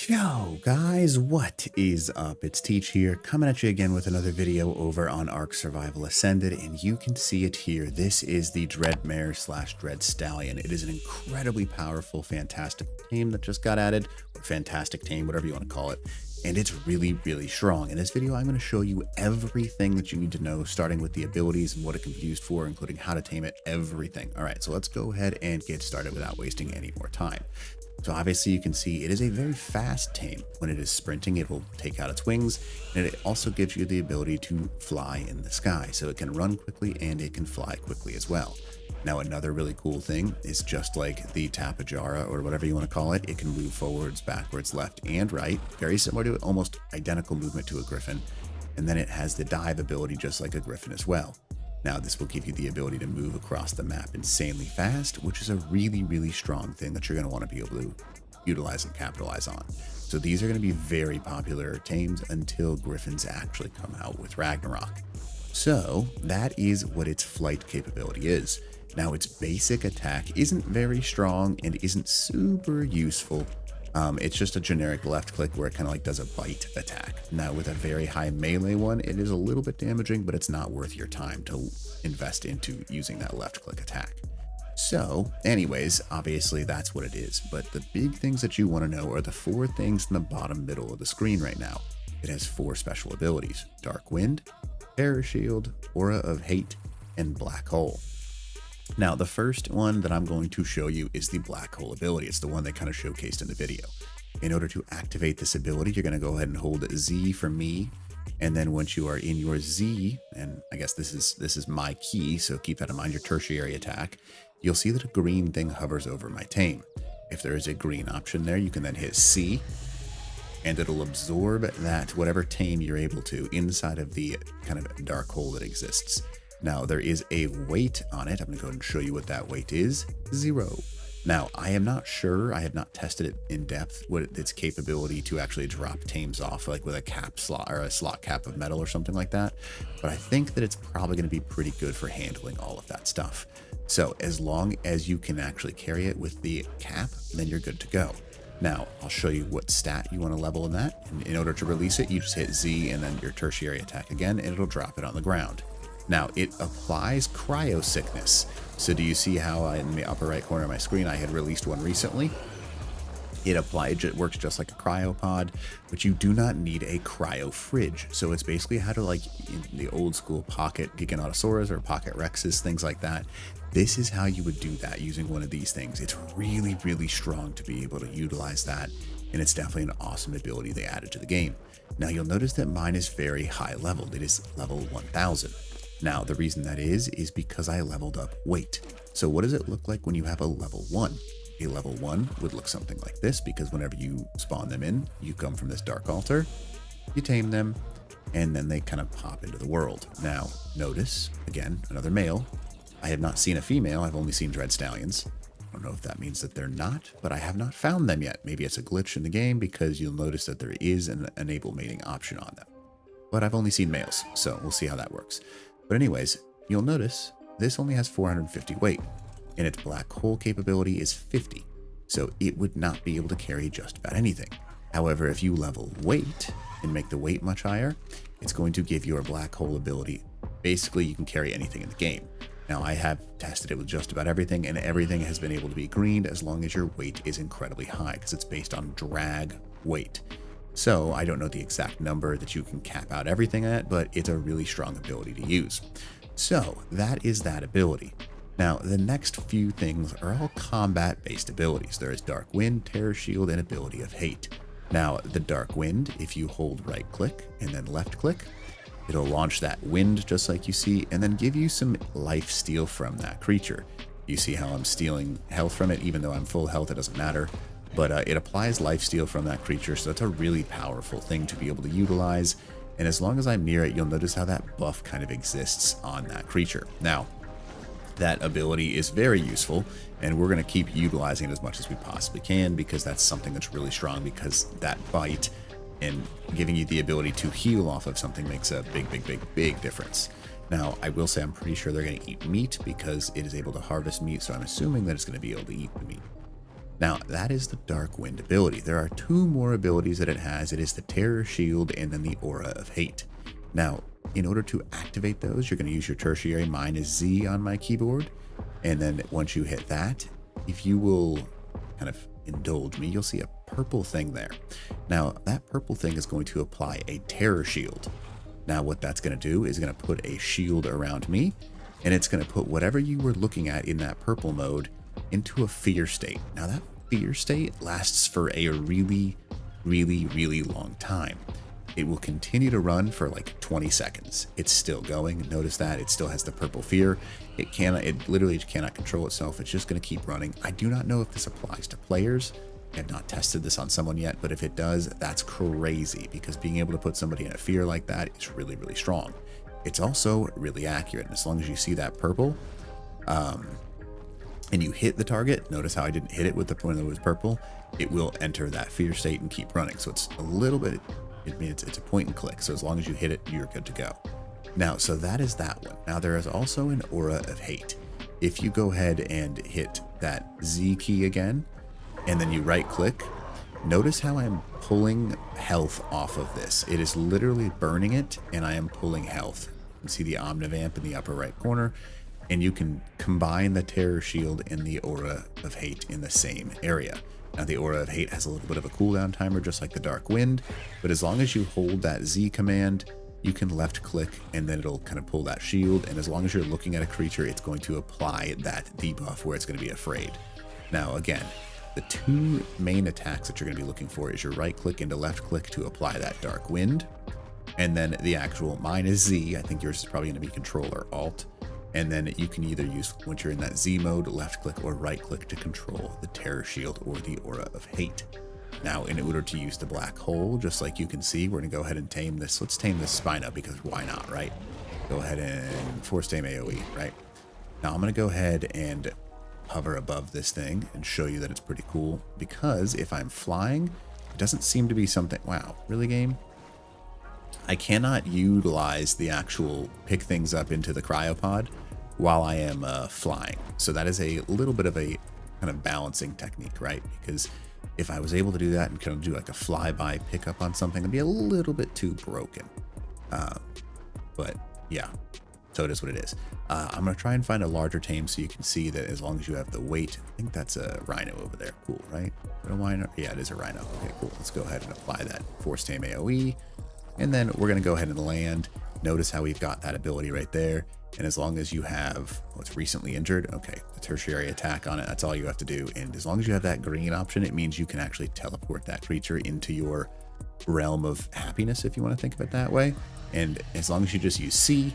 Yo guys, what is up? It's Teach here, coming at you again with another video over on Ark Survival Ascended, and you can see it here. This is the Dreadmare slash Dread Stallion. It is an incredibly powerful, fantastic tame that just got added, or fantastic tame, whatever you want to call it. And it's really, really strong. In this video, I'm going to show you everything that you need to know, starting with the abilities and what it can be used for, including how to tame it, everything. All right, so let's go ahead and get started without wasting any more time. So obviously you can see it is a very fast tame. When it is sprinting, it will take out its wings, and it also gives you the ability to fly in the sky. So it can run quickly and it can fly quickly as well. Now, another really cool thing is just like the Tapajara or whatever you want to call it, it can move forwards, backwards, left, and right. Very similar to almost identical movement to a griffin. And then it has the dive ability just like a griffin as well. Now, this will give you the ability to move across the map insanely fast, which is a really, really strong thing that you're going to want to be able to utilize and capitalize on. So these are going to be very popular tames until griffins actually come out with Ragnarok. So that is what its flight capability is. Now, its basic attack isn't very strong and isn't super useful. It's just a generic left click where it kind of like does a bite attack. Now, with a very high melee one, it is a little bit damaging, but it's not worth your time to invest into using that left click attack. So anyways, obviously that's what it is. But the big things that you want to know are the four things in the bottom middle of the screen right now. It has four special abilities: Dark Wind, Terror Shield, Aura of Hate, and Black Hole. Now, the first one that I'm going to show you is the Black Hole ability. It's the one they kind of showcased in the video. In order to activate this ability, you're going to go ahead and hold Z for me. And then once you are in your Z, and I guess this is my key, so keep that in mind, your tertiary attack, you'll see that a green thing hovers over my tame. If there is a green option there, you can then hit C, and it'll absorb that whatever tame you're able to inside of the kind of dark hole that exists. Now, there is a weight on it. I'm going to go ahead and show you what that weight is: 0. Now, I am not sure. I have not tested it in depth, what its capability to actually drop tames off, like with a cap slot or a slot cap of metal or something like that. But I think that it's probably going to be pretty good for handling all of that stuff. So as long as you can actually carry it with the cap, then you're good to go. Now, I'll show you what stat you want to level in that. And in order to release it, you just hit Z and then your tertiary attack again, and it'll drop it on the ground. Now, it applies cryo sickness. So do you see how in the upper right corner of my screen, I had released one recently? It works just like a cryopod, but you do not need a cryo fridge. So it's basically how to, like in the old school pocket Giganotosaurus or pocket Rexes, things like that. This is how you would do that using one of these things. It's really, really strong to be able to utilize that. And it's definitely an awesome ability they added to the game. Now, you'll notice that mine is very high leveled. It is level 1000. Now, the reason that is because I leveled up weight. So what does it look like when you have a level 1? A level 1 would look something like this, because whenever you spawn them in, you come from this dark altar, you tame them, and then they kind of pop into the world. Now, notice, again, another male. I have not seen a female. I've only seen Dread Stallions. I don't know if that means that they're not, but I have not found them yet. Maybe it's a glitch in the game, because you'll notice that there is an enable mating option on them. But I've only seen males, so we'll see how that works. But anyways, you'll notice this only has 450 weight, and its black hole capability is 50. So it would not be able to carry just about anything. However, if you level weight and make the weight much higher, it's going to give your black hole ability. Basically, you can carry anything in the game. Now, I have tested it with just about everything, and everything has been able to be greened as long as your weight is incredibly high, because it's based on drag weight. So I don't know the exact number that you can cap out everything at, but it's a really strong ability to use. So that is that ability. Now, the next few things are all combat-based abilities. There is Dark Wind, Terror Shield, and Ability of Hate. Now, the Dark Wind, if you hold right click and then left click, it'll launch that wind just like you see, and then give you some life steal from that creature. You see how I'm stealing health from it, even though I'm full health, it doesn't matter. But it applies lifesteal from that creature, so it's a really powerful thing to be able to utilize. And as long as I'm near it, you'll notice how that buff kind of exists on that creature. Now, that ability is very useful, and we're going to keep utilizing it as much as we possibly can, because that's something that's really strong, because that bite and giving you the ability to heal off of something makes a big difference. Now, I will say I'm pretty sure they're going to eat meat, because it is able to harvest meat, so I'm assuming that it's going to be able to eat the meat. Now, that is the Dark Wind ability. There are two more abilities that it has. It is the Terror Shield and then the Aura of Hate. Now, in order to activate those, you're going to use your tertiary. Mine is Z on my keyboard. And then once you hit that, if you will kind of indulge me, you'll see a purple thing there. Now, that purple thing is going to apply a Terror Shield. Now, what that's going to do is going to put a shield around me, and it's going to put whatever you were looking at in that purple mode into a fear state. Now, that fear state lasts for a really long time. It will continue to run for like 20 seconds. It's still going. Notice that it still has the purple fear. It literally cannot control itself. It's just going to keep running. I do not know if this applies to players. I have not tested this on someone yet, but if it does, that's crazy, because being able to put somebody in a fear like that is really strong. It's also really accurate. And as long as you see that purple, and you hit the target, notice how I didn't hit it with the point that was purple, it will enter that fear state and keep running. So it's a little bit, it's a point and click. So as long as you hit it, you're good to go. Now, so that is that one. Now there is also an Aura of Hate. If you go ahead and hit that Z key again, and then you right click, notice how I'm pulling health off of this. It is literally burning it, and I am pulling health. You can see the Omnivamp in the upper right corner, and you can combine the Terror Shield and the Aura of Hate in the same area. Now, the Aura of Hate has a little bit of a cooldown timer, just like the Dark Wind, but as long as you hold that Z command, you can left click and then it'll kind of pull that shield, and as long as you're looking at a creature, it's going to apply that debuff where it's going to be afraid. Now, again, the two main attacks that you're going to be looking for is your right click into left click to apply that Dark Wind, and then the actual, mine is Z, I think yours is probably going to be Control or Alt. And then you can either use, once you're in that Z mode, left click or right click to control the Terror Shield or the Aura of Hate. Now, in order to use the Black Hole, just like you can see, we're going to go ahead and tame this. Let's tame this Spino, because why not, right? Go ahead and force tame AoE, right? Now, I'm going to go ahead and hover above this thing and show you that it's pretty cool, because if I'm flying, it doesn't seem to be something, wow, really, game? I cannot utilize the actual pick things up into the cryopod while I am flying. So that is a little bit of a kind of balancing technique, right? Because if I was able to do that and kind of do like a flyby pickup on something, it'd be a little bit too broken. But yeah, so it is what it is. I'm going to try and find a larger tame so you can see that as long as you have the weight. I think that's a rhino over there. Cool, right? A rhino? Yeah, it is a rhino. Okay, cool. Let's go ahead and apply that force tame AoE. And then we're going to go ahead and land. Notice how we've got that ability right there. And as long as you have what's recently injured, okay, the tertiary attack on it, that's all you have to do. And as long as you have that green option, it means you can actually teleport that creature into your realm of happiness, if you want to think of it that way. And as long as you just use C,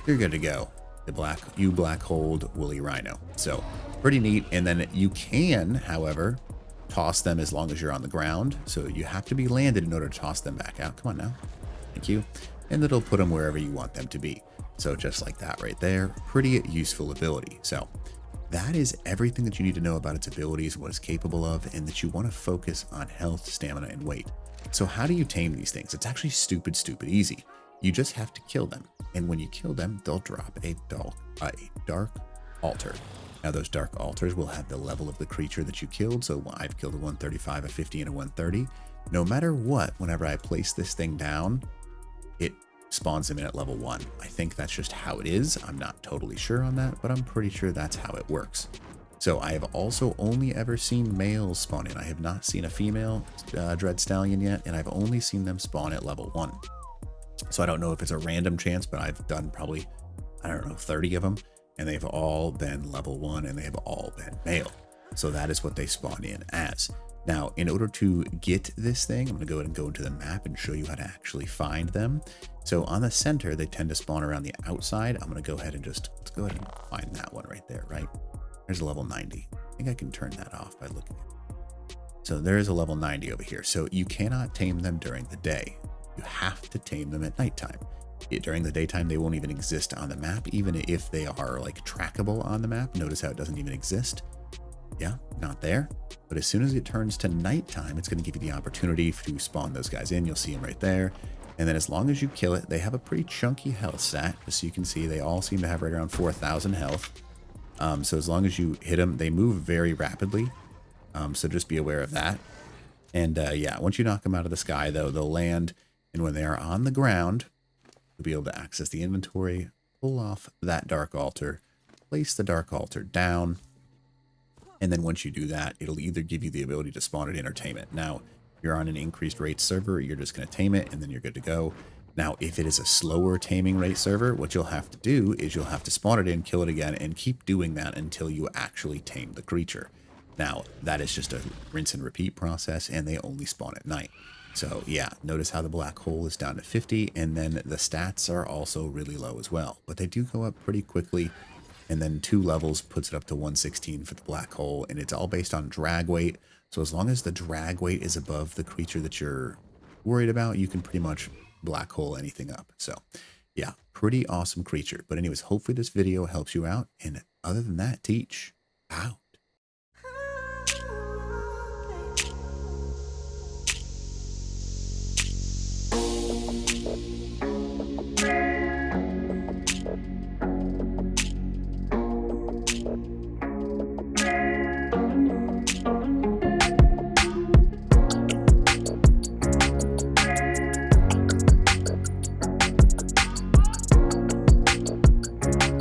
you're good to go. The black holed woolly rhino. So pretty neat. And then you can, however, toss them as long as you're on the ground. So you have to be landed in order to toss them back out. Come on now. Thank you. And it'll put them wherever you want them to be. So just like that right there, pretty useful ability. So that is everything that you need to know about its abilities, what it's capable of, and that you want to focus on health, stamina, and weight. So how do you tame these things? It's actually stupid easy. You just have to kill them. And when you kill them, they'll drop a dark altar. Now those dark altars will have the level of the creature that you killed. So I've killed a 135, a 50, and a 130. No matter what, whenever I place this thing down, it spawns them in at level 1. I think that's just how it is. I'm not totally sure on that, but I'm pretty sure that's how it works. So I have also only ever seen males spawn in. I have not seen a female Dread Stallion yet, and I've only seen them spawn at level 1. So I don't know if it's a random chance, but I've done probably, I don't know, 30 of them, and they've all been level 1 and they've all been male. So that is what they spawn in as. Now, in order to get this thing, I'm going to go ahead and go into the map and show you how to actually find them. So on the center, they tend to spawn around the outside. I'm going to go ahead and let's go ahead and find that one right there, right? There's a level 90. I think I can turn that off by looking at it. So there is a level 90 over here. So you cannot tame them during the day. You have to tame them at nighttime. During the daytime, they won't even exist on the map, even if they are like trackable on the map. Notice how it doesn't even exist. Yeah, not there. But as soon as it turns to nighttime, it's going to give you the opportunity to spawn those guys in. You'll see them right there. And then as long as you kill it, they have a pretty chunky health stat. Just so you can see, they all seem to have right around 4,000 health. So as long as you hit them, they move very rapidly. So just be aware of that. And yeah, once you knock them out of the sky, though, they'll land. And when they are on the ground, you'll be able to access the inventory, pull off that dark altar, place the dark altar down. And then once you do that, it'll either give you the ability to spawn it in or tame it. Now, if you're on an increased rate server, you're just going to tame it and then you're good to go. Now, if it is a slower taming rate server, what you'll have to do is you'll have to spawn it in, kill it again, and keep doing that until you actually tame the creature. Now, that is just a rinse and repeat process, and they only spawn at night. So yeah, notice how the black hole is down to 50, and then the stats are also really low as well. But they do go up pretty quickly, and then 2 levels puts it up to 116 for the black hole, and it's all based on drag weight. So as long as the drag weight is above the creature that you're worried about, you can pretty much black hole anything up. So yeah, pretty awesome creature. But anyways, hopefully this video helps you out, and other than that, teach out.